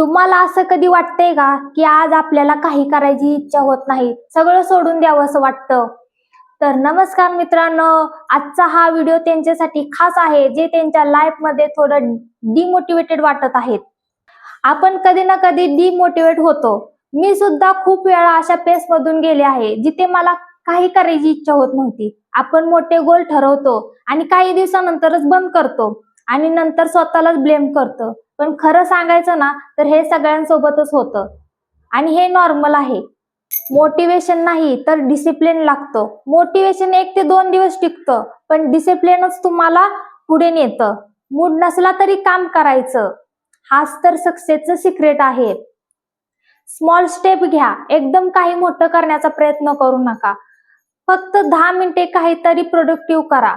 तुम्हाला असं कधी वाटतंय का की आज आपल्याला काही करायची इच्छा होत नाही, सगळं सोडून द्यावं असं वाटतं? तर नमस्कार मित्रांनो, आजचा हा व्हिडिओ त्यांच्यासाठी खास आहे जे त्यांच्या लाईफ मध्ये थोडं डिमोटिवेटेड वाटत आहेत. आपण कधी ना कधी डिमोटिवेट होतो. मी सुद्धा खूप वेळा अशा पेस मधून गेले आहे जिथे मला काही करायची इच्छा होत नव्हती. आपण मोठे गोल ठरवतो आणि काही दिवसानंतरच बंद करतो आणि नंतर स्वतःलाच ब्लेम करतो. पण खरं सांगायचं ना तर हे सगळ्यांसोबतच होतं आणि हे नॉर्मल आहे. मोटिवेशन नाही तर डिसिप्लिन लागतं. मोटिवेशन 1 ते 2 दिवस टिकतं, पण डिसिप्लिनच तुम्हाला पुढे नेतं. मूड नसला तरी काम करायचं, हाच तर सक्सेसचं सिक्रेट आहे. स्मॉल स्टेप घ्या, एकदम काही मोठं करण्याचा प्रयत्न करू नका. फक्त 10 मिनिटे काहीतरी प्रोडक्टिव्ह करा.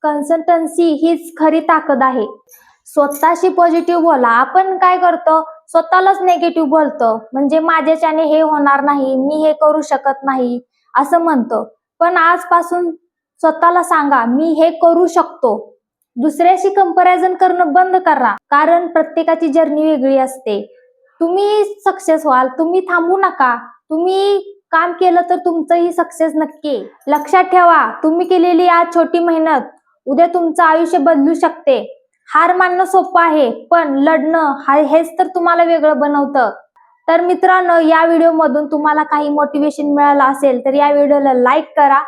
कन्सिस्टन्सी हीच खरी ताकद आहे. स्वतःशी पॉझिटिव्ह बोला. आपण काय करतो, स्वतःलाच नेगेटिव्ह बोलतो. म्हणजे माझ्याच्याने हे होणार नाही, मी हे करू शकत नाही असं म्हणतो. पण आजपासून स्वतःला सांगा, मी हे करू शकतो. दुसऱ्याशी कंपॅरिझन करणं बंद करा, कारण प्रत्येकाची जर्नी वेगळी असते. तुम्ही सक्सेस व्हाल, तुम्ही थांबू नका. तुम्ही काम केलं तर तुमचंही सक्सेस नक्की. लक्षात ठेवा, तुम्ही केलेली आज छोटी मेहनत उद्या तुमचं आयुष्य बदलू शकते. हार मानणं सोपं आहे, पण लढणं हेच तर तुम्हाला वेगळं बनवतं. तर मित्रांनो, या व्हिडिओ मधून तुम्हाला काही मोटिवेशन मिळालं असेल तर या व्हिडिओला लाईक करा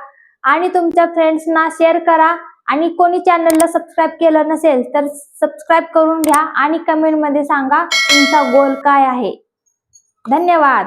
आणि तुमच्या फ्रेंड्सना शेअर करा. आणि कोणी चॅनलला सबस्क्राईब केलं नसेल तर सबस्क्राईब करून घ्या आणि कमेंट मध्ये सांगा तुमचा गोल काय आहे. धन्यवाद.